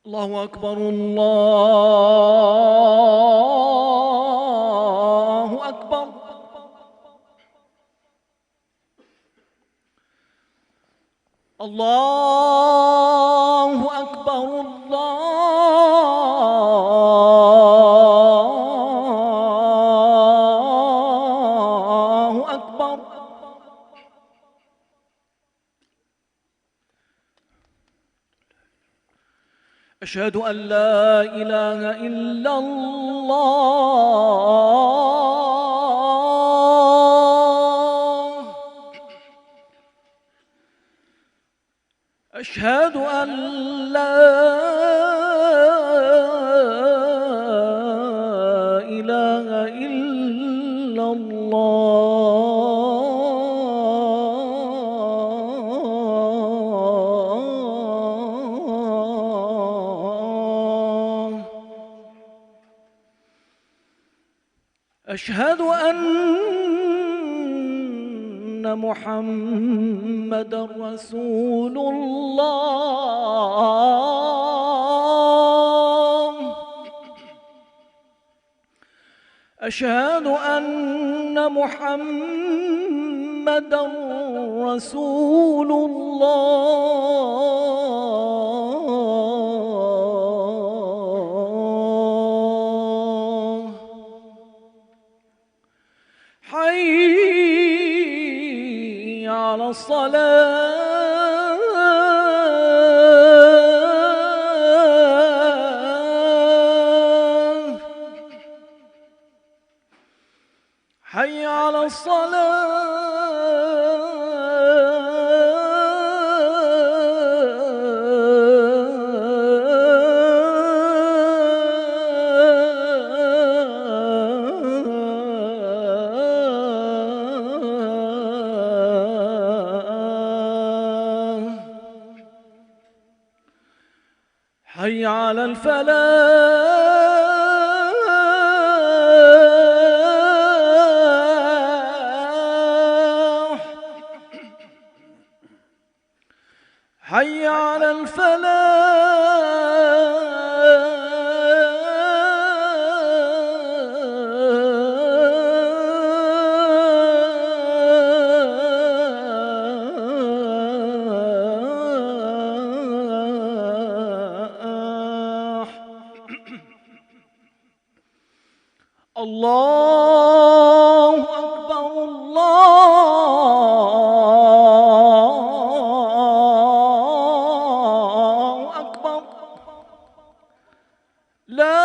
الله أكبر الله أكبر. الله أكبر الله أكبر. أشهد أن لا إله إلا الله. أشهد أن لا إله إلا الله. أشهد أن محمدًا رسول الله. أشهد أن محمدًا رسول الله. حي على الصلاة. حي على حي على الفلاح. حي على الله أكبر الله أكبر. لا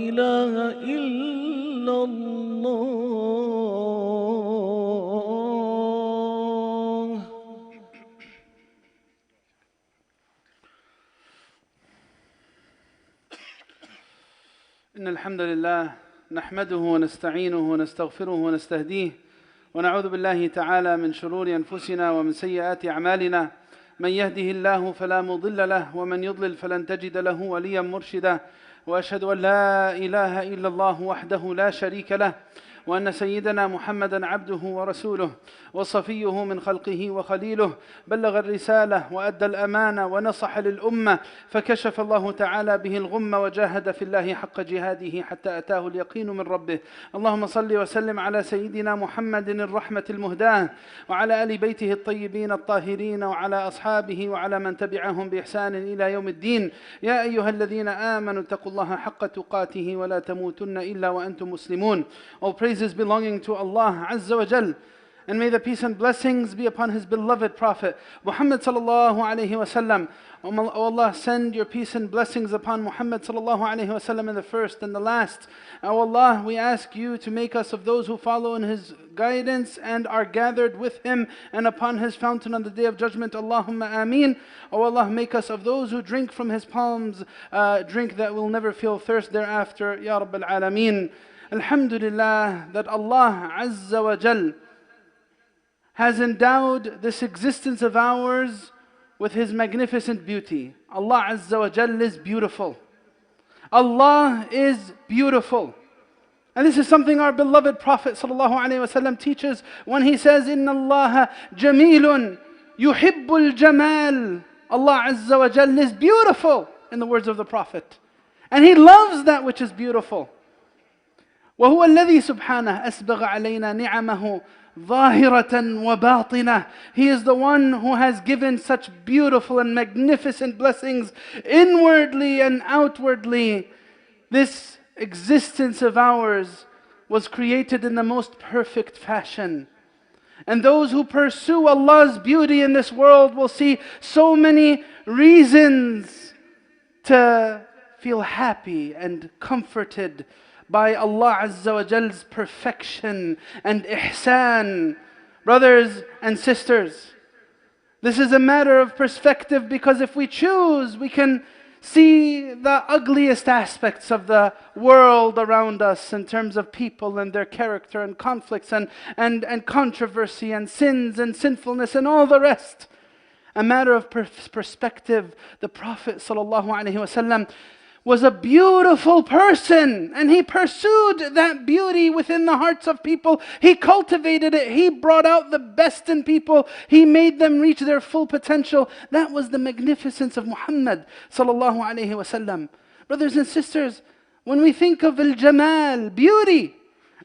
إله إلا الله. إن الحمد لله نحمده ونستعينه ونستغفره ونستهديه ونعوذ بالله تعالى من شرور أنفسنا ومن سيئات أعمالنا. من يهده الله فلا مضل له ومن يضلل فلن تجد له وليا مرشدا. وأشهد أن لا إله إلا الله وحده لا شريك له وأن سيدنا محمدًا عبده ورسوله وصفيه من خلقه وخليله. بلغ الرسالة وأدى الأمانة ونصح للأمة فكشف الله تعالى به الغمة وجاهد في الله حق جهاده حتى أتاه اليقين من ربه. اللهم صل وسلم على سيدنا محمد الرحمة المهداة وعلى آل بيته الطيبين الطاهرين وعلى أصحابه وعلى من تبعهم بإحسان إلى يوم الدين. يا أيها الذين آمنوا اتقوا الله حق تقاته ولا تموتن إلا وأنتم مسلمون. All praises belonging to Allah Azza wa Jal, and may the peace and blessings be upon His beloved Prophet Muhammad sallallahu alaihi wasallam. O Allah, send your peace and blessings upon Muhammad sallallahu alaihi wasallam in the first and the last. O Allah, we ask you to make us of those who follow in His guidance and are gathered with Him and upon His fountain on the Day of Judgment. Allahumma ameen. O Allah, make us of those who drink from His palms, drink that will never feel thirst thereafter. Ya Rabbil Alameen. Alhamdulillah that Allah Azza wa Jal has endowed this existence of ours with His magnificent beauty. Allah Azza wa Jal is beautiful. Allah is beautiful. And this is something our beloved Prophet ﷺ teaches when he says, Inna Allah jamilun يُحِبُّ الْجَمَالِ. Allah Azza wa Jal is beautiful, in the words of the Prophet. And He loves that which is beautiful. وهو الذي سبحانه أسبغ علينا نعمه ظاهرة وباطنة. He is the one who has given such beautiful and magnificent blessings inwardly and outwardly. This existence of ours was created in the most perfect fashion. And those who pursue Allah's beauty in this world will see so many reasons to feel happy and comforted by Allah Azza wa Jal's perfection and ihsan. Brothers and sisters, this is a matter of perspective, because if we choose, we can see the ugliest aspects of the world around us in terms of people and their character and conflicts and controversy and sins and sinfulness and all the rest. A matter of perspective, the Prophet ﷺ was a beautiful person, and he pursued that beauty within the hearts of people. He cultivated it. He brought out the best in people. He made them reach their full potential. That was the magnificence of Muhammad sallallahu alaihi wasallam. Brothers and sisters, when we think of al-jamal, beauty,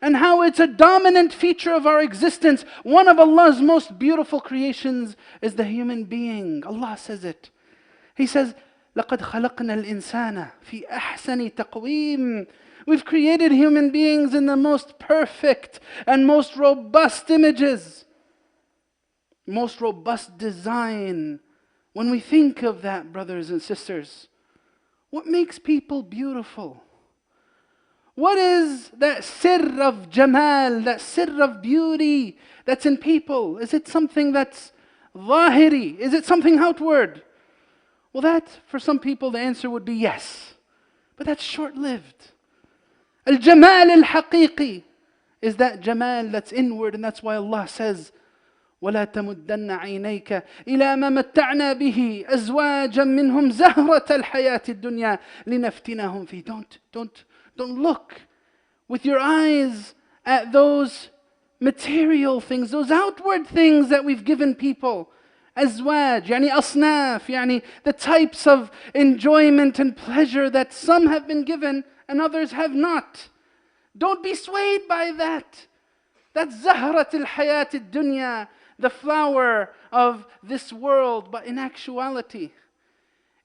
and how it's a dominant feature of our existence, one of Allah's most beautiful creations is the human being. Allah says it. He says, لَقَدْ خَلَقْنَا الْإِنسَانَ فِي أَحْسَنِ تَقْوِيمٍ. We've created human beings in the most perfect and most robust images, most robust design. When we think of that, brothers and sisters, what makes people beautiful? What is that sirr of jamal, that sirr of beauty that's in people? Is it something that's zahiri? Is it something outward? Well, that, for some people, the answer would be yes. But that's short-lived. Al-jamal al-haqiqi is that jamal that's inward, and that's why Allah says, وَلَا تَمُدَّنَّ عَيْنَيْكَ إِلَى مَا مَتَّعْنَا بِهِ أَزْوَاجًا مِّنْهُمْ زَهْرَةَ الْحَيَاةِ الدُّنْيَا لِنَفْتِنَهُمْ فِيهِ. Don't look with your eyes at those material things, those outward things that we've given people. Azwaj, yani asnaf, yani the types of enjoyment and pleasure that some have been given and others have not. Don't be swayed by that. That's zahrat al-hayat al-dunya, the flower of this world. But in actuality,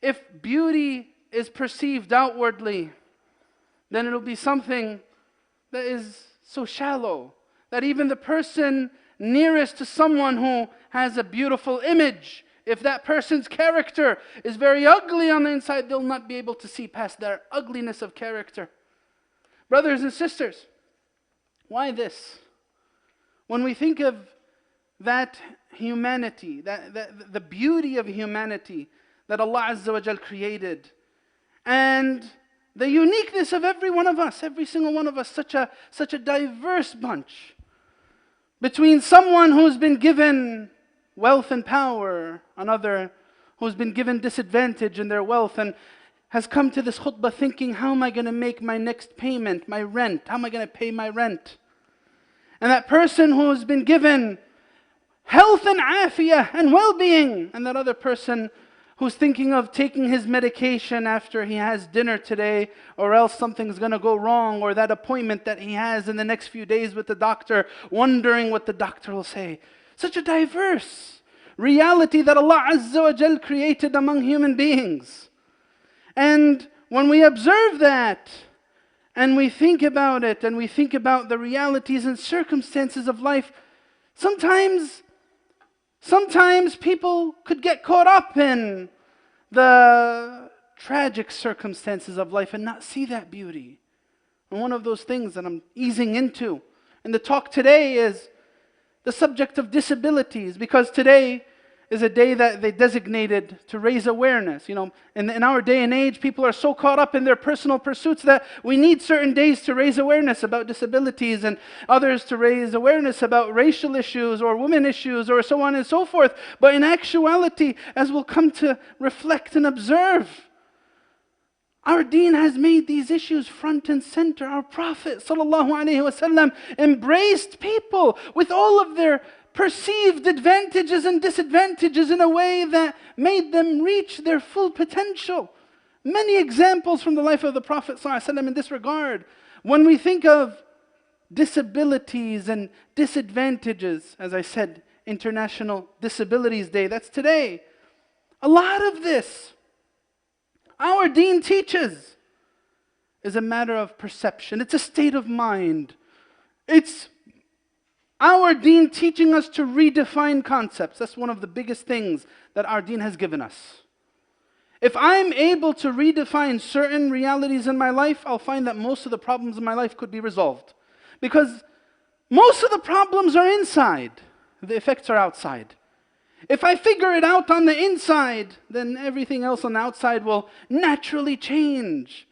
if beauty is perceived outwardly, then it'll be something that is so shallow that even the person nearest to someone who has a beautiful image, if that person's character is very ugly on the inside, they'll not be able to see past their ugliness of character. Brothers and sisters, why this? When we think of that humanity, the beauty of humanity that Allah Azza wa Jal created, and the uniqueness of every one of us, every single one of us, such a diverse bunch, between someone who's been given wealth and power, another who's been given disadvantage in their wealth and has come to this khutbah thinking, how am I going to make my next payment, my rent? How am I going to pay my rent? And that person who's been given health and afiyah and well-being, and that other person who's thinking of taking his medication after he has dinner today, or else something's going to go wrong, or that appointment that he has in the next few days with the doctor, wondering what the doctor will say. Such a diverse reality that Allah Azza wa Jal created among human beings. And when we observe that, and we think about it, and we think about the realities and circumstances of life, sometimes people could get caught up in the tragic circumstances of life and not see that beauty. And one of those things that I'm easing into in the talk today is the subject of disabilities, because today is a day that they designated to raise awareness. You know, in our day and age, people are so caught up in their personal pursuits that we need certain days to raise awareness about disabilities, and others to raise awareness about racial issues or women issues or so on and so forth. But in actuality, as we'll come to reflect and observe, our deen has made these issues front and center. Our Prophet ﷺ embraced people with all of their perceived advantages and disadvantages in a way that made them reach their full potential. Many examples from the life of the Prophet ﷺ in this regard. When we think of disabilities and disadvantages, as I said, International Disabilities Day, that's today. A lot of this, our deen teaches, is a matter of perception. It's a state of mind. It's our deen teaching us to redefine concepts. That's one of the biggest things that our deen has given us. If I'm able to redefine certain realities in my life, I'll find that most of the problems in my life could be resolved. Because most of the problems are inside. The effects are outside. If I figure it out on the inside, then everything else on the outside will naturally change.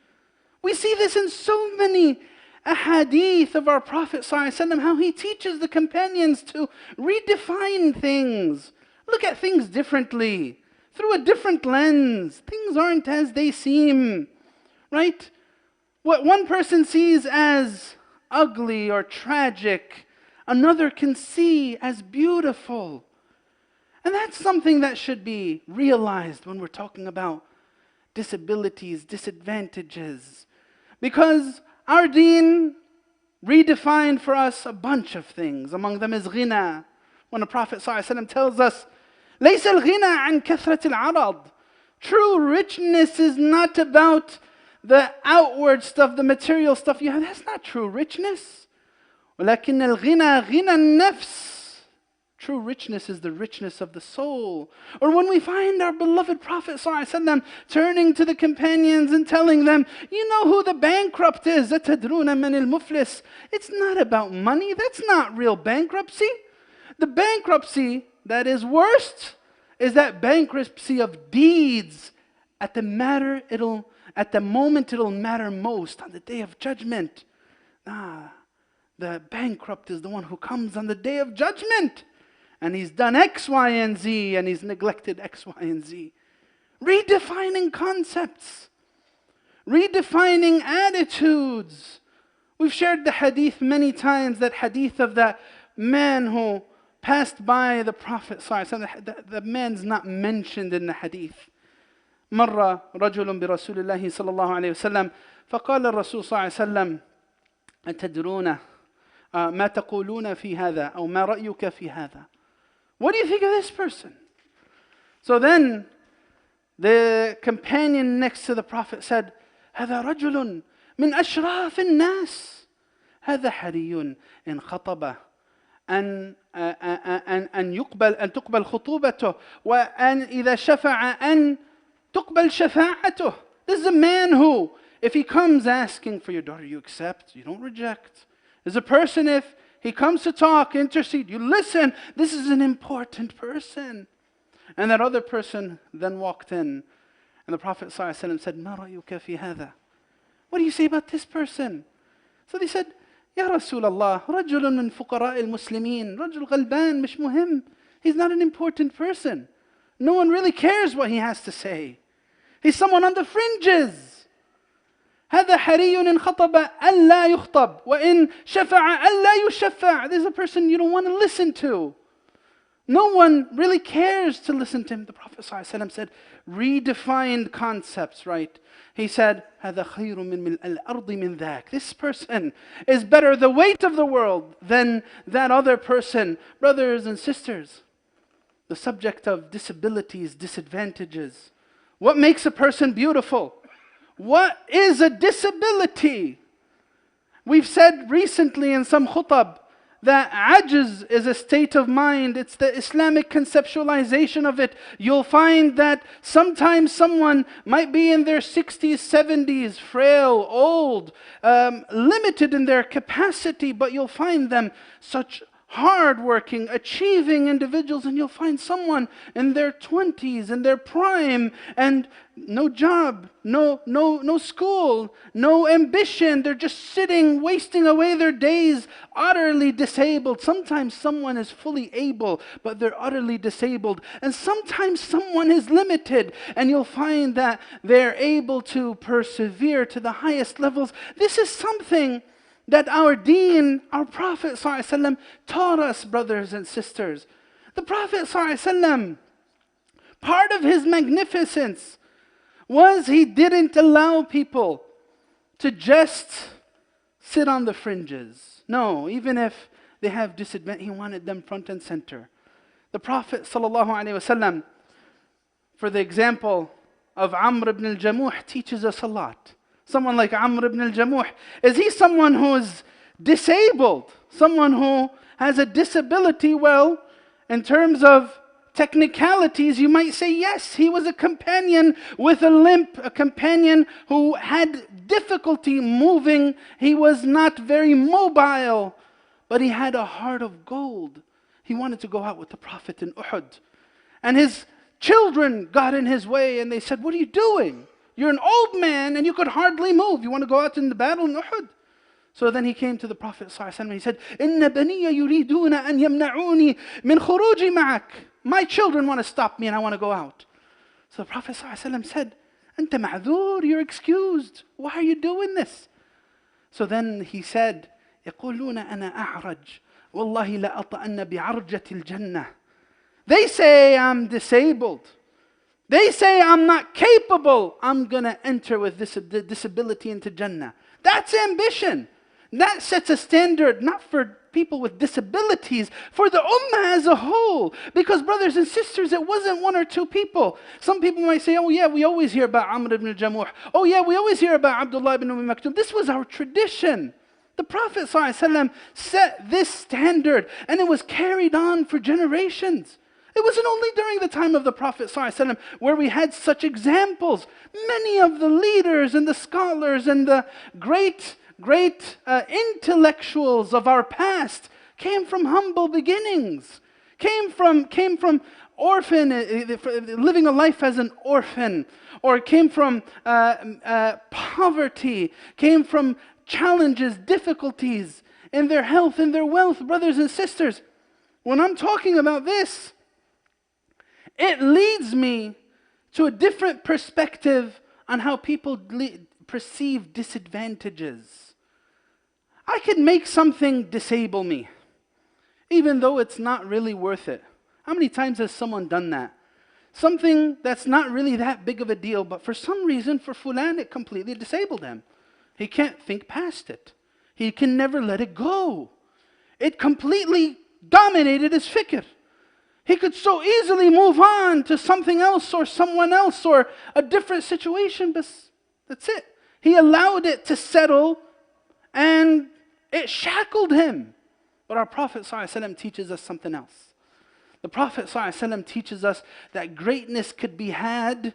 We see this in so many ahadith of our Prophet ﷺ, how he teaches the companions to redefine things. Look at things differently, through a different lens. Things aren't as they seem, right? What one person sees as ugly or tragic, another can see as beautiful. And that's something that should be realized when we're talking about disabilities, disadvantages. Because our deen redefined for us a bunch of things. Among them is ghina. When the Prophet ﷺ tells us, لَيْسَ الْغِنَى عَنْ كَثْرَةِ الْعَرَضِ. True richness is not about the outward stuff, the material stuff you have. That's not true richness. وَلَكِنَّ الْغِنَى غِنَى النَّفْسِ. True richness is the richness of the soul. Or when we find our beloved Prophet ﷺ turning to the companions and telling them, you know who the bankrupt is. أَتَدْرُونَ مَنِ الْمُفْلِسِ. It's not about money. That's not real bankruptcy. The bankruptcy that is worst is that bankruptcy of deeds. At the moment it'll matter most, on the day of judgment. The bankrupt is the one who comes on the day of judgment. And he's done X, Y, and Z, and he's neglected X, Y, and Z. Redefining concepts. Redefining attitudes. We've shared the hadith many times, that hadith of that man who passed by the Prophet ﷺ. The man's not mentioned in the hadith. مر رجل برسول الله صلى الله عليه وسلم فقال الرسول صلى الله عليه وسلم أتدرون ما تقولون في هذا أو ما رأيك في هذا. What do you think of this person? So then the companion next to the Prophet said, هذا رجل من أشراف الناس. هذا حري إن خطب أن تقبل خطوبته وأن إذا شفع أن تقبل شفاعته. This is a man who, if he comes asking for your daughter, you accept, you don't reject. There's a person, if he comes to talk, intercede, you listen. This is an important person. And that other person then walked in. And the Prophet ﷺ said, ما رأيك في هذا? What do you say about this person? So they said, يا رسول الله رجل من فقراء المسلمين. رجل غلبان مش مهم. He's not an important person. No one really cares what he has to say. He's someone on the fringes. هذا حري إن خطب ألا يخطب وإن شفع ألا يشفع. There's a person you don't want to listen to. No one really cares to listen to him. The Prophet ﷺ said, redefined concepts, right? He said, هذا خير من ملء الأرض من ذاك. This person is better the weight of the world than that other person. Brothers and sisters, the subject of disabilities, disadvantages. What makes a person beautiful? What is a disability? We've said recently in some khutab that ajz is a state of mind. It's the Islamic conceptualization of it. You'll find that sometimes someone might be in their 60s, 70s, frail, old, limited in their capacity, but you'll find them such hard-working, achieving individuals, and you'll find someone in their 20s, in their prime, and no job, no school, no ambition. They're just sitting, wasting away their days, utterly disabled. Sometimes someone is fully able, but they're utterly disabled. And sometimes someone is limited, and you'll find that they're able to persevere to the highest levels. This is something that our deen, our Prophet ﷺ taught us, brothers and sisters. The Prophet ﷺ, part of his magnificence was he didn't allow people to just sit on the fringes. No, even if they have disadvantage, he wanted them front and center. The Prophet ﷺ, for the example of Amr ibn al-Jamuh, teaches us a lot. Someone like Amr ibn al-Jamuh, is he someone who is disabled? Someone who has a disability? Well, in terms of technicalities, you might say yes, he was a companion with a limp, a companion who had difficulty moving. He was not very mobile, but he had a heart of gold. He wanted to go out with the Prophet in Uhud. And his children got in his way and they said, "What are you doing? You're an old man and you could hardly move. You want to go out in the battle in Uhud?" So then he came to the Prophet ﷺ and he said, "Inna baniya yuriduna an yamna'uni min khuruji ma'ak." My children want to stop me and I want to go out. So the Prophet ﷺ said, "Anta ma'dhur, you're excused. Why are you doing this?" So then he said, يقولون أنا أعرج والله لا أطأن بعرجة الجنة. They say I'm disabled. They say I'm not capable. I'm going to enter with this disability into Jannah. That's ambition. That sets a standard not for people with disabilities, for the ummah as a whole. Because brothers and sisters, it wasn't one or two people. Some people might say, "Oh yeah, we always hear about Amr ibn al-Jamuh. Oh yeah, we always hear about Abdullah ibn Maktoum." This was our tradition. The Prophet ﷺ set this standard and it was carried on for generations. It wasn't only during the time of the Prophet ﷺ where we had such examples. Many of the leaders and the scholars and the great intellectuals of our past came from humble beginnings, came from orphan, living a life as an orphan, or came from poverty, came from challenges, difficulties in their health, in their wealth. Brothers and sisters, when I'm talking about this, it leads me to a different perspective on how people perceive disadvantages. I could make something disable me, even though it's not really worth it. How many times has someone done that? Something that's not really that big of a deal, but for some reason, for fulan, it completely disabled him. He can't think past it. He can never let it go. It completely dominated his fikr. He could so easily move on to something else or someone else or a different situation, but that's it. He allowed it to settle and it shackled him. But our Prophet ﷺ teaches us something else. The Prophet ﷺ teaches us that greatness could be had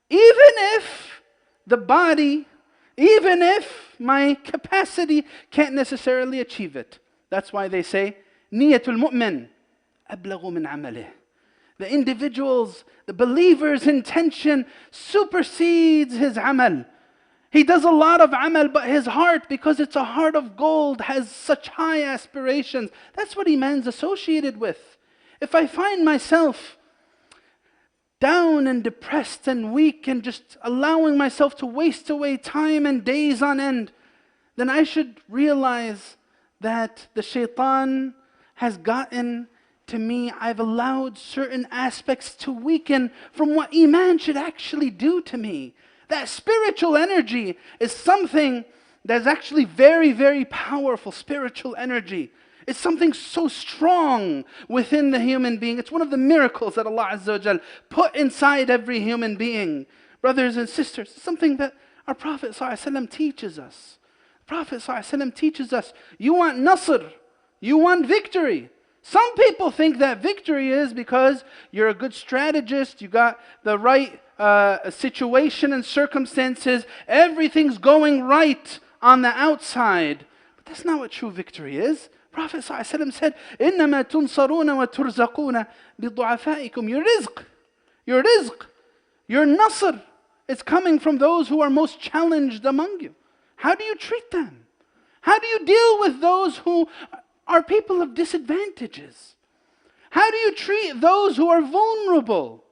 even if the body, even if my capacity can't necessarily achieve it. That's why they say, niyatul mu'min أبلغ من عمله. The individual's, the believer's intention supersedes his amal. He does a lot of amal, but his heart, because it's a heart of gold, has such high aspirations. That's what iman's associated with. If I find myself down and depressed and weak and just allowing myself to waste away time and days on end, then I should realize that the shaitan has gotten to me. I've allowed certain aspects to weaken from what iman should actually do to me. That spiritual energy is something that's actually very, very powerful. Spiritual energy. It's something so strong within the human being. It's one of the miracles that Allah Azza wa Jal put inside every human being. Brothers and sisters, it's something that our Prophet ﷺ teaches us. The Prophet ﷺ teaches us, you want nasr, you want victory. Some people think that victory is because you're a good strategist, you got the right situation and circumstances, everything's going right on the outside. But that's not what true victory is. Prophet ﷺ said, إِنَّمَا تُنصَرُونَ وَتُرْزَقُونَ بِضُعَفَائِكُمْ. Your rizq, your nasr, is coming from those who are most challenged among you. How do you treat them? How do you deal with those who are people of disadvantages? How do you treat those who are vulnerable?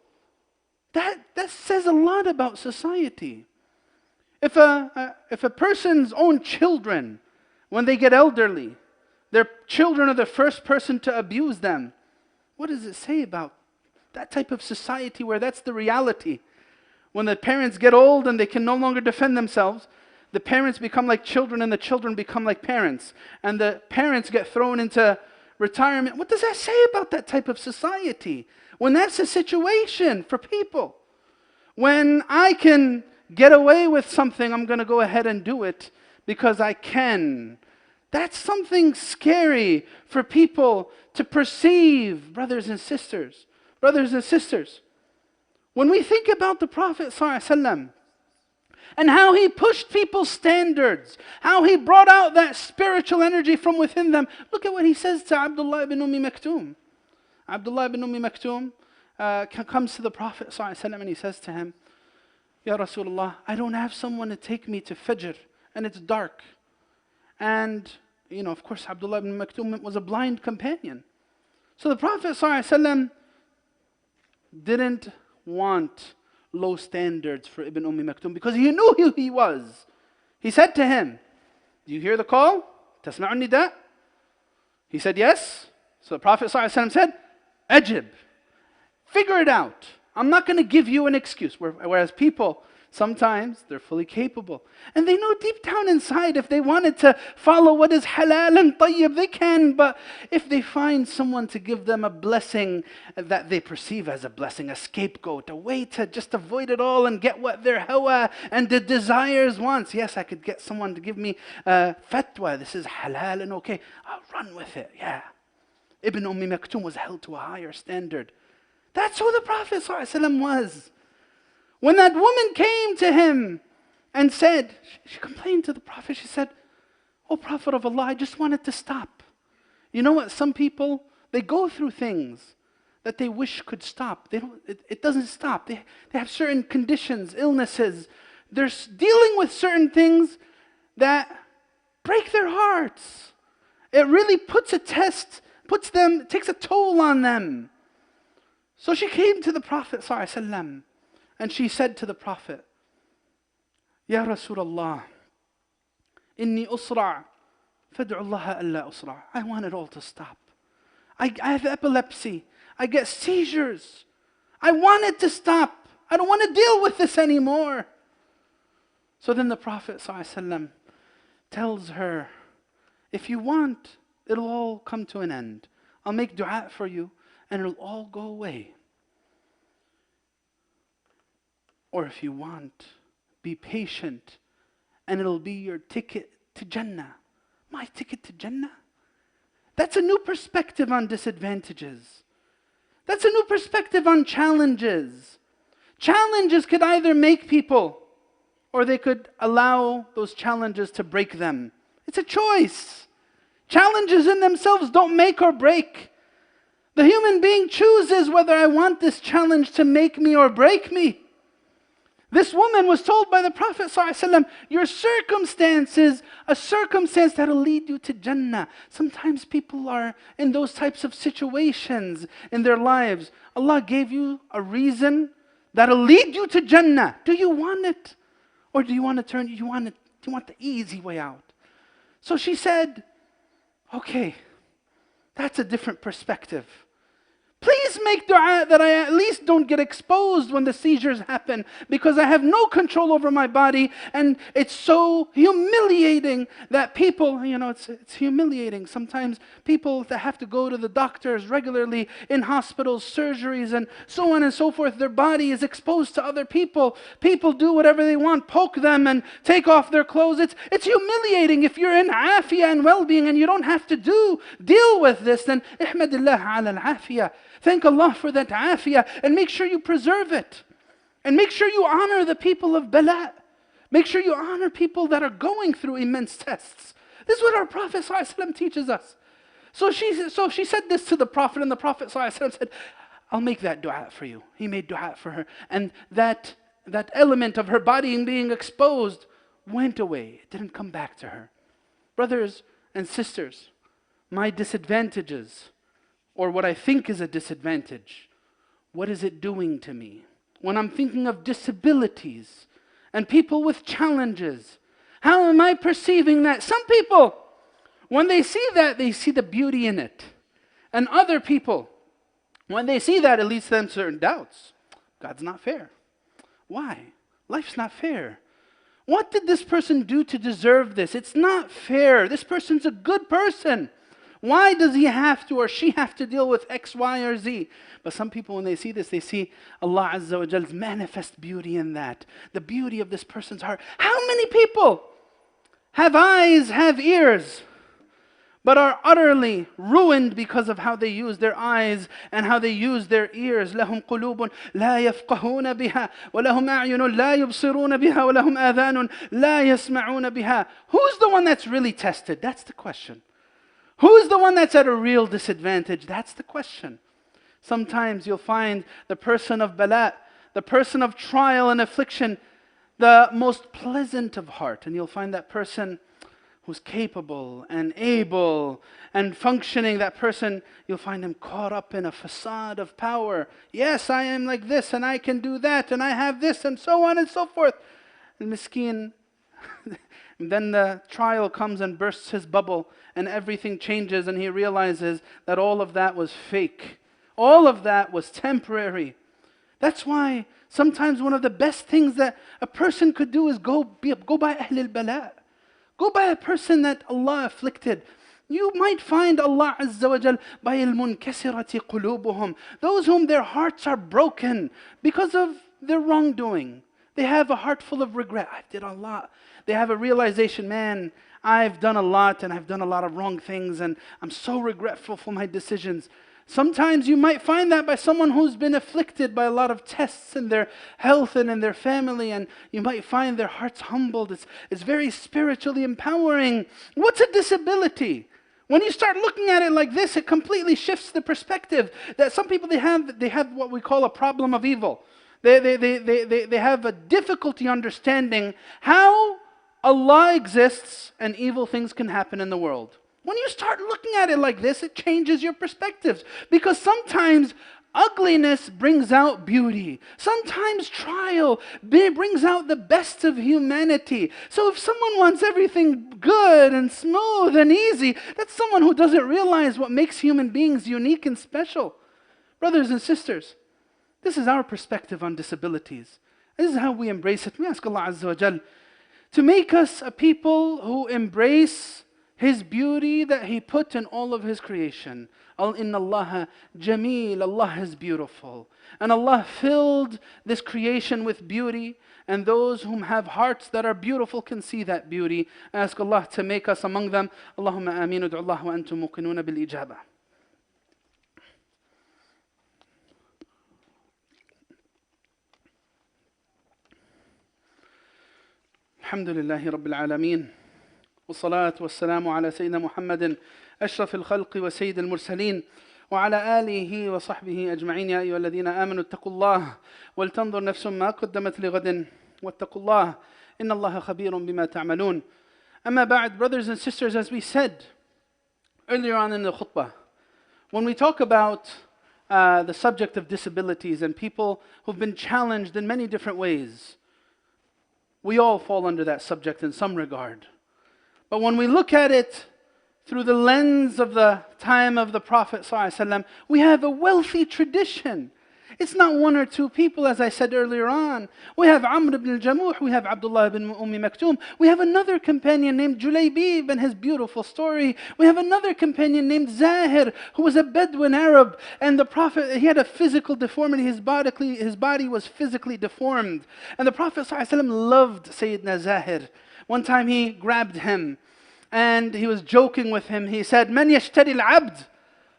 That says a lot about society. If a person's own children, when they get elderly, their children are the first person to abuse them. What does it say about that type of society where that's the reality? When the parents get old and they can no longer defend themselves, the parents become like children and the children become like parents. And the parents get thrown into retirement. What does that say about that type of society? When that's a situation for people. When I can get away with something, I'm going to go ahead and do it because I can. That's something scary for people to perceive, brothers and sisters. Brothers and sisters, when we think about the Prophet ﷺ and how he pushed people's standards, how he brought out that spiritual energy from within them, look at what he says to Abdullah ibn Maktoum. Abdullah ibn Maktoum comes to the Prophet ﷺ and he says to him, Ya Rasulullah, I don't have someone to take me to Fajr and it's dark. And, of course, Abdullah ibn Maktoum was a blind companion. So the Prophet ﷺ didn't want low standards for Ibn Maktoum because he knew who he was. He said to him, do you hear the call? Tasma'un nida? He said, yes. So the Prophet ﷺ said, Ajib. Figure it out. I'm not going to give you an excuse. Whereas people, sometimes they're fully capable. And they know deep down inside if they wanted to follow what is halal and tayyib, they can. But if they find someone to give them a blessing that they perceive as a blessing, a scapegoat, a way to just avoid it all and get what their hawa and the desires wants. Yes, I could get someone to give me fatwa. This is halal and okay. I'll run with it. Yeah. Ibn Maktoum was held to a higher standard. That's who the Prophet ﷺ was. When that woman came to him and said, she complained to the Prophet, she said, "Oh Prophet of Allah, I just wanted to stop." You know what, some people, they go through things that they wish could stop. It doesn't stop. They have certain conditions, illnesses. They're dealing with certain things that break their hearts. It really puts a test, takes a toll on them. So she came to the Prophet ﷺ and she said to the Prophet, Ya Rasulullah, inni usra' fad'u Allah alla usra'. I want it all to stop. I have epilepsy. I get seizures. I want it to stop. I don't want to deal with this anymore. So then the Prophet ﷺ tells her, if you want, it'll all come to an end. I'll make dua for you and it'll all go away. Or if you want, be patient and it'll be your ticket to Jannah. My ticket to Jannah? That's a new perspective on disadvantages. That's a new perspective on challenges. Challenges could either make people or they could allow those challenges to break them. It's a choice. Challenges in themselves don't make or break. The human being chooses whether I want this challenge to make me or break me. This woman was told by the Prophet ﷺ, your circumstance is a circumstance that will lead you to Jannah. Sometimes people are in those types of situations in their lives. Allah gave you a reason that will lead you to Jannah. Do you want it? Or do you want to do you want the easy way out? So she said, okay, that's a different perspective. Please make dua that I at least don't get exposed when the seizures happen, because I have no control over my body and it's so humiliating that people, it's humiliating. Sometimes people that have to go to the doctors regularly in hospitals, surgeries and so on and so forth, their body is exposed to other people. People do whatever they want, poke them and take off their clothes. It's humiliating. If you're in afiyah and well-being and you don't have to deal with this, then ihmadillah ala al-afiyah. Thank Allah for that afiyah and make sure you preserve it. And make sure you honor the people of bala. Make sure you honor people that are going through immense tests. This is what our Prophet ﷺ teaches us. So she said this to the Prophet, and the Prophet ﷺ said, I'll make that dua for you. He made dua for her. And that element of her body being exposed went away. It didn't come back to her. Brothers and sisters, my disadvantages, or what I think is a disadvantage, what is it doing to me? When I'm thinking of disabilities and people with challenges, how am I perceiving that? Some people, When they see that, they see the beauty in it. And other people, when they see that, it leads to them certain doubts. God's not fair. Why? Life's not fair. What did this person do to deserve this? It's not fair. This person's a good person. Why does he have to or she have to deal with X, Y, or Z? But some people, when they see this, they see Allah Azza wa Jal's manifest beauty in that. The beauty of this person's heart. How many people have eyes, have ears, but are utterly ruined because of how they use their eyes and how they use their ears? لهم قلوب لا يفقهون بها ولهم أعين لا يبصرون بها ولهم آذان لا يسمعون بها. Who's the one that's really tested? That's the question. Who's the one that's at a real disadvantage? That's the question. Sometimes you'll find the person of bala, the person of trial and affliction, the most pleasant of heart. And you'll find that person who's capable and able and functioning, that person, you'll find him caught up in a facade of power. Yes, I am like this and I can do that and I have this and so on and so forth. And miskeen, then the trial comes and bursts his bubble and everything changes and he realizes that all of that was fake. All of that was temporary. That's why sometimes one of the best things that a person could do is go by Ahlul Bala. Go by a person that Allah afflicted. You might find Allah Azza wa Jal by al-munkasirati qulubuhum, those whom their hearts are broken because of their wrongdoing. They have a heart full of regret. I did a lot. They have a realization, man, I've done a lot and I've done a lot of wrong things and I'm so regretful for my decisions. Sometimes you might find that by someone who's been afflicted by a lot of tests in their health and in their family, and you might find their hearts humbled. It's very spiritually empowering. What's a disability? When you start looking at it like this, it completely shifts the perspective. That some people, they have what we call a problem of evil. They have a difficulty understanding how Allah exists and evil things can happen in the world. When you start looking at it like this, it changes your perspectives. Because sometimes ugliness brings out beauty. Sometimes trial brings out the best of humanity. So if someone wants everything good and smooth and easy, that's someone who doesn't realize what makes human beings unique and special. Brothers and sisters, this is our perspective on disabilities. This is how we embrace it. We ask Allah Azza wa Jal to make us a people who embrace His beauty that He put in all of His creation. Inna Allah Jameel, Allah is beautiful. And Allah filled this creation with beauty, and those whom have hearts that are beautiful can see that beauty. I ask Allah to make us among them. Allahumma ameen, ud'u Allah wa antum muqinuna bil ijaba. Alhamdulillahi Rabbil Alameen. والصلاة والسلام على سيدنا محمد أشرف الخلق وسيد المرسلين وعلى آله وصحبه أجمعين. يا أيها الذين آمنوا اتقوا الله ولتنظر نفس ما قدمت لغد واتقوا الله إن الله خبير بما تعملون. أما بعد, brothers and sisters, as we said earlier on in the khutbah, when we talk about the subject of disabilities and people who've been challenged in many different ways, we all fall under that subject in some regard. But when we look at it through the lens of the time of the Prophet ﷺ, we have a wealthy tradition. It's not one or two people, as I said earlier on. We have Amr ibn al-Jamuh, we have Abdullah ibn Maktoum, we have another companion named Julaybib and his beautiful story. We have another companion named Zahir, who was a Bedouin Arab, and the Prophet, he had a physical deformity, his body was physically deformed. And the Prophet ﷺ loved Sayyidina Zahir. One time he grabbed him and he was joking with him. He said, "Man yashtari al-abd?"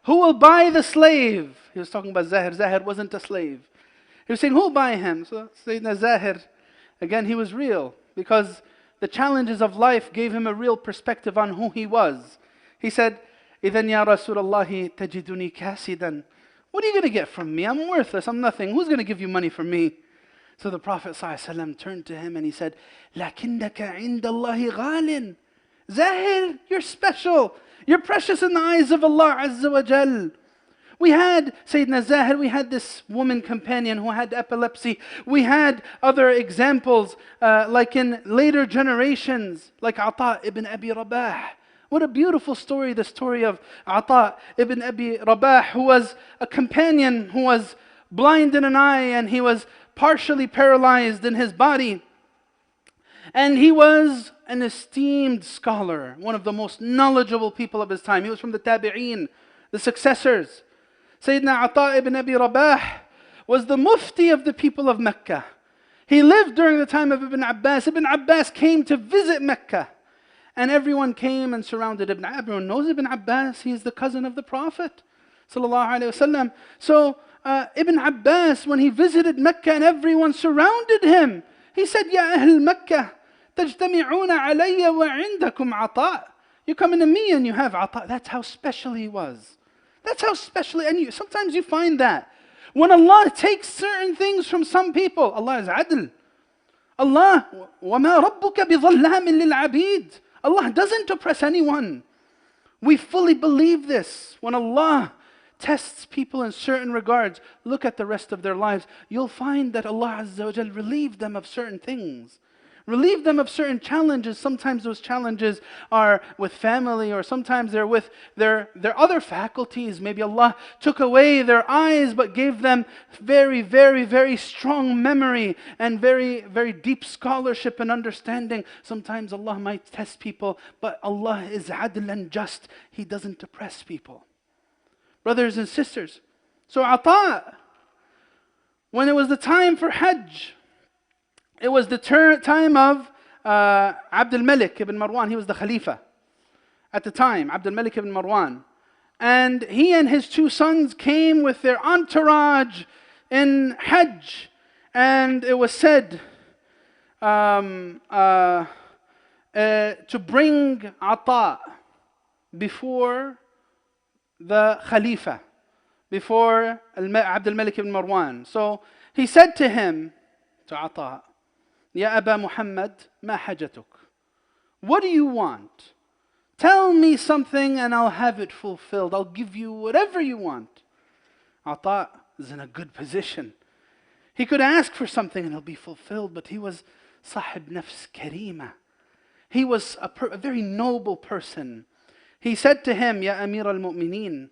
Who will buy the slave? He was talking about Zahir. Zahir wasn't a slave. He was saying, who will buy him? So Sayyidina Zahir, again, he was real because the challenges of life gave him a real perspective on who he was. He said, إِذَنْ يَا رَسُولَ اللَّهِ تَجِدُنِي كَاسِدًا. What are you going to get from me? I'm worthless. I'm nothing. Who's going to give you money from me? So the Prophet ﷺ turned to him and he said, لَكِنَّكَ عِنْدَ اللَّهِ غَالٍ. Zahir, you're special. You're precious in the eyes of Allah Azza wa Jal. We had Sayyidina Zahir, we had this woman companion who had epilepsy. We had other examples like in later generations, like Ata ibn Abi Rabah, What a beautiful story, the story of Ata ibn Abi Rabah, who was a companion who was blind in an eye and he was partially paralyzed in his body. And he was an esteemed scholar, one of the most knowledgeable people of his time. He was from the Tabi'een, the successors. Sayyidina Ata ibn Abi Rabah was the mufti of the people of Mecca. He lived during the time of Ibn Abbas. Ibn Abbas came to visit Mecca. And everyone came and surrounded Ibn Abbas. Everyone knows Ibn Abbas. He is the cousin of the Prophet sallallahu alaihi wasallam. So Ibn Abbas, when he visited Mecca and everyone surrounded him, he said, Ya Ahl Mecca, tajtami'una alayya wa indakum Ata. You come into me and you have Ata. That's how special he was. That's how special, and sometimes you find that. When Allah takes certain things from some people, Allah is adl. Allah, وَمَا رَبُّكَ بِظَلَّامٍ لِلْعَبِيدِ. Allah doesn't oppress anyone. We fully believe this. When Allah tests people in certain regards, look at the rest of their lives. You'll find that Allah Azza wa Jal relieved them of certain things. Relieve them of certain challenges. Sometimes those challenges are with family, or sometimes they're with their other faculties. Maybe Allah took away their eyes but gave them very, very, very strong memory and very, very deep scholarship and understanding. Sometimes Allah might test people, but Allah is adl and just. He doesn't oppress people. Brothers and sisters, so Ata, when it was the time for Hajj, it was the time of Abdul Malik ibn Marwan. He was the Khalifa at the time, Abdul Malik ibn Marwan. And he and his two sons came with their entourage in Hajj. And it was said to bring Ata before the Khalifa, before Abdul Malik ibn Marwan. So he said to him, to Ata, Ya Aba Muhammad, ma hajatuk? What do you want? Tell me something and I'll have it fulfilled. I'll give you whatever you want. Ata is in a good position. He could ask for something and it'll be fulfilled, but he was sahib nafs karima. He was a very noble person. He said to him, Ya Amir al-Mu'mineen,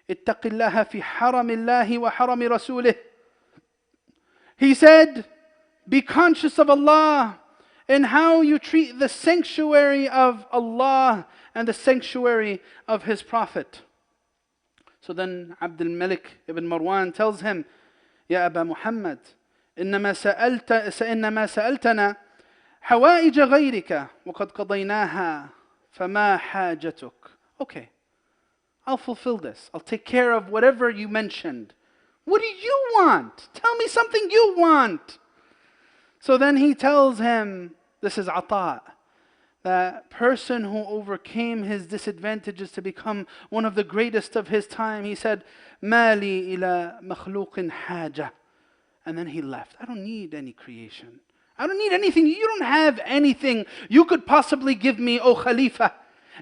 ittaqillaha fi haramillahi wa harami rasulih. He said, be conscious of Allah in how you treat the sanctuary of Allah and the sanctuary of His Prophet. So then Abdul Malik ibn Marwan tells him, Ya Aba Muhammad, إنما سألتنا حوائج غيرك وقد قضيناها فما حاجتك. Okay, I'll fulfill this. I'll take care of whatever you mentioned. What do you want? Tell me something you want. So then he tells him, this is Ata, that person who overcame his disadvantages to become one of the greatest of his time. He said, Mali ila makhluqin haja. And then he left. I don't need any creation. I don't need anything. You don't have anything you could possibly give me, O Khalifa.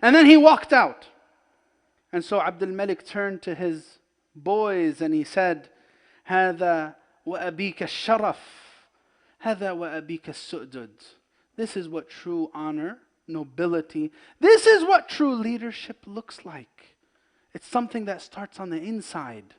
And then he walked out. And so Abdul Malik turned to his boys and he said, هذا وأبيك الشرف هذا وأبيك السؤدد. This is what true honor, nobility, this is what true leadership looks like. It's something that starts on the inside.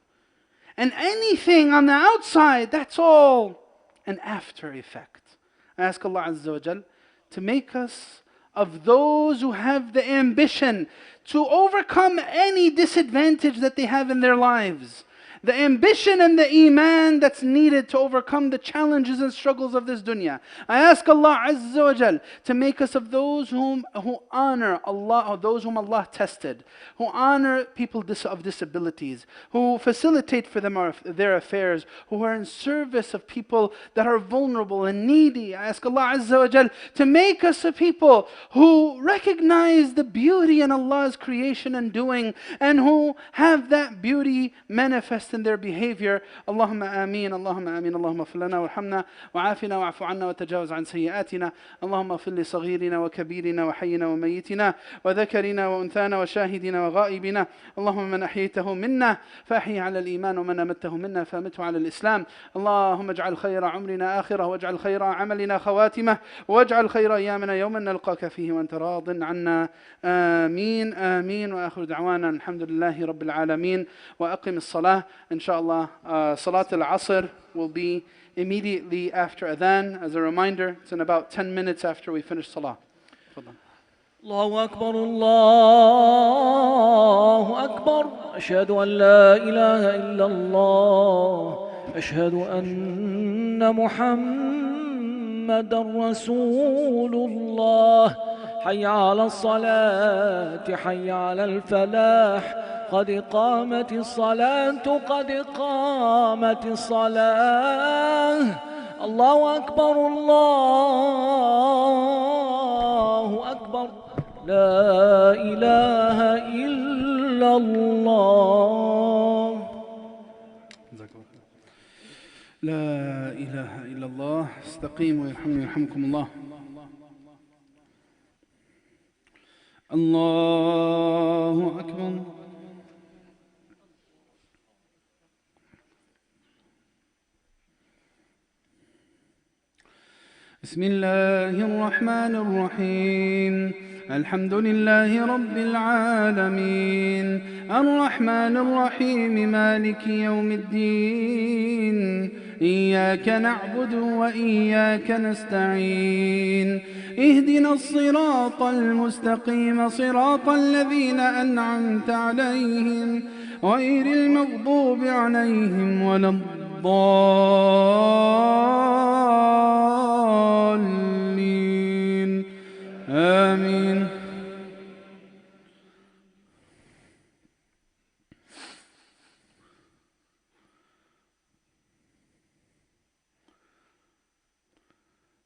And anything on the outside, that's all an after effect. I ask Allah Azza wa Jal to make us of those who have the ambition to overcome any disadvantage that they have in their lives. The ambition and the iman that's needed to overcome the challenges and struggles of this dunya. I ask Allah Azza wa Jal to make us of those who honor Allah, or those whom Allah tested, who honor people of disabilities, who facilitate for them their affairs, who are in service of people that are vulnerable and needy. I ask Allah Azza wa Jal to make us a people who recognize the beauty in Allah's creation and doing, and who have that beauty manifested just in their behavior. Allahumma ameen, Allahumma ameen, Allahumma ighfir lana warhamna wa'afina wa'fu anna wa tajawaz an sayyi'atina. Allahumma ighfir li saghirina wa kabirina wa hayyina wa mayyitina wa dhakarina wa unthana wa shahidina wa ghaibina. Allahumma man ahyaytahu minna fahyi 'ala al-iman wa man amattahu minna famithu 'ala al-islam. Allahumma ij'al khayra 'umrina akhirah waj'al khayra 'amalina khawatimah waj'al khayra ayyamina yawman nalqaka fihi wa anta radin 'anna. آمين آمين وآخر دعوانا الحمد لله رب العالمين وأقم الصلاة. Inshallah, Salat al-Asr will be immediately after Adhan. As a reminder, it's in about 10 minutes after we finish Salah. الله أكبر الله أكبر أشهد أن لا إله إلا الله أشهد أن محمد رسول الله حي على الصلاة حي على الفلاح قد قامت الصلاة قد قامت الصلاة الله أكبر الله أكبر لا إله إلا الله لا إله إلا الله. استقيموا يرحمني يرحمكم الله. الله أكبر. بسم الله الرحمن الرحيم الحمد لله رب العالمين الرحمن الرحيم مالك يوم الدين إياك نعبد وإياك نستعين اهدنا الصراط المستقيم صراط الذين أنعمت عليهم غير المغضوب عليهم ولا الضالين آمين.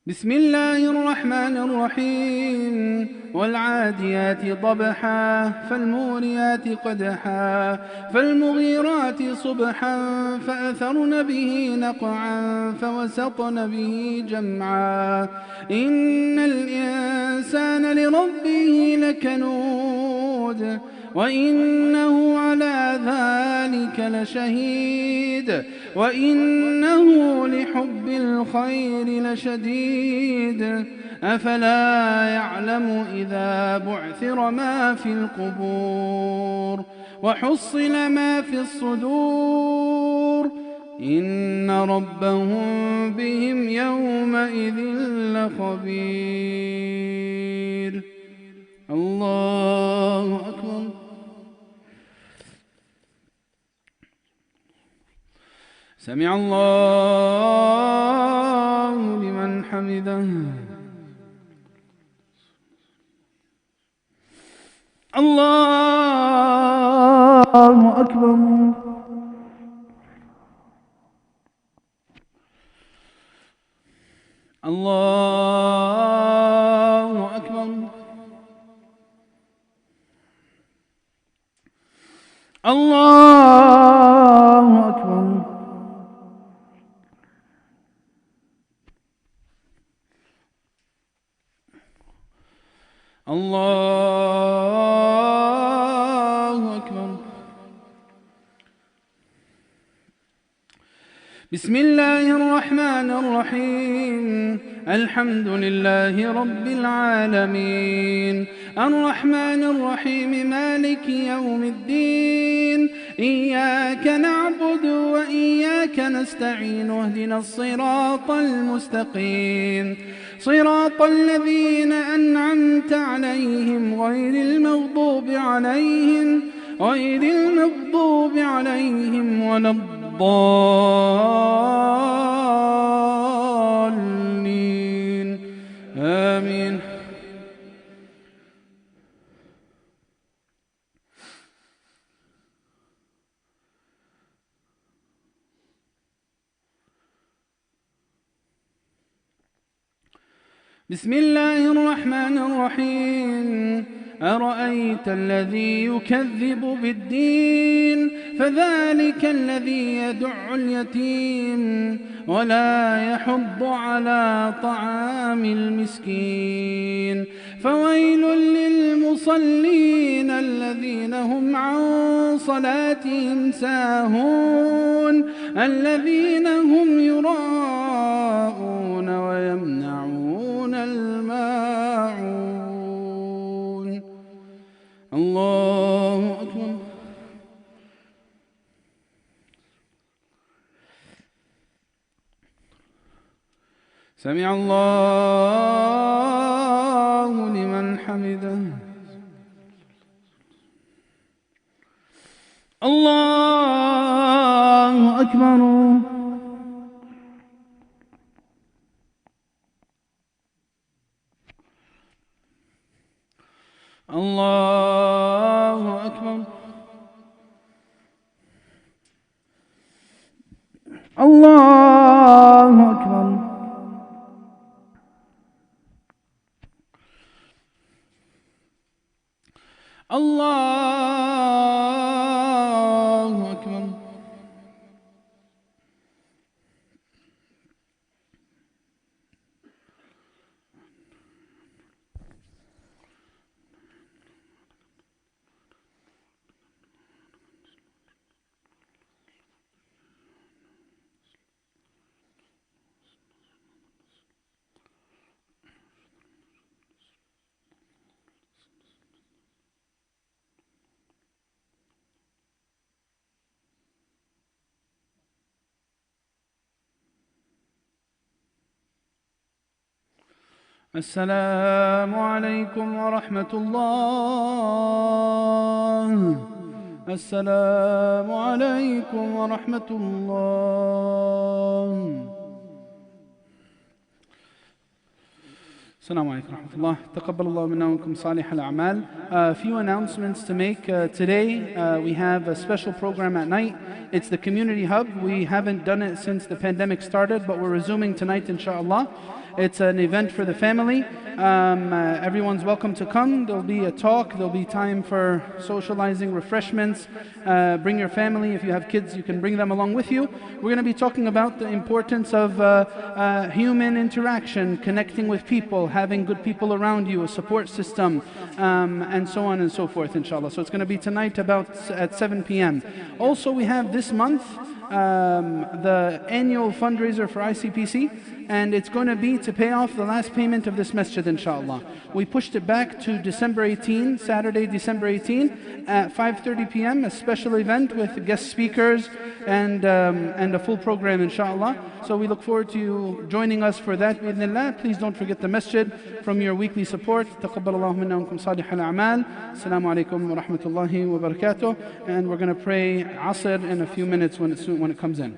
بسم الله الرحمن الرحيم والعاديات ضبحا فالموريات قدحا فالمغيرات صبحا فأثرن به نقعا فوسطن به جمعا إن الإنسان لربه لكنود وإنه على ذلك لشهيد وإنه لحب الخير لشديد أفلا يعلم إذا بعثر ما في القبور وحصل ما في الصدور إن ربهم بهم يومئذ لخبير. الله أكبر. سمع الله لمن حمده. الله أكبر. الله أكبر. الله أكبر. الله أكبر. بسم الله الرحمن الرحيم الحمد لله رب العالمين الرحمن الرحيم مالك يوم الدين إياك نعبد وإياك نستعين اهدنا الصراط المستقيم صراط الذين أنعمت عليهم غير المغضوب عليهم ولا الضالين آمين. بسم الله الرحمن الرحيم أرأيت الذي يكذب بالدين فذلك الذي يدع اليتيم ولا يحض على طعام المسكين فويل للمصلين الذين هم عن صلاتهم ساهون الذين هم يراءون ويمنعون الماعون. الله أكبر. سمع الله لمن حمده. الله أكبر. الله أكبر. الله أكبر. الله أكبر. السلام عليكم ورحمة الله. السلام عليكم ورحمة الله. Assalamu alaikum wa rahmatullah. Taqabbalallahu minna wa minkum salih al-a'mal. A few announcements to make. Today we have a special program at night. It's the community hub. We haven't done it since the pandemic started, but we're resuming tonight inshallah. It's an event for the family. Everyone's welcome to come. There'll be a talk, there'll be time for socializing, refreshments. Bring your family. If you have kids, you can bring them along with you. We're going to be talking about the importance of human interaction, connecting with people, having good people around you, a support system, and so on and so forth, inshallah. So it's going to be tonight at 7 p.m. Also, we have this month the annual fundraiser for ICPC, and it's going to be to pay off the last payment of this masjid, inshallah. We pushed it back to December 18, Saturday, December 18 at 5:30 p.m. a special event with guest speakers and a full program, inshallah. So we look forward to you joining us for that, bi'idhnillah. Please don't forget the masjid from your weekly support. Taqabbalallahu minna wa minkum salih al-a'mal. Assalamu alaikum wa rahmatullahi wa barakatuh. And we're going to pray Asr in a few minutes when it comes in.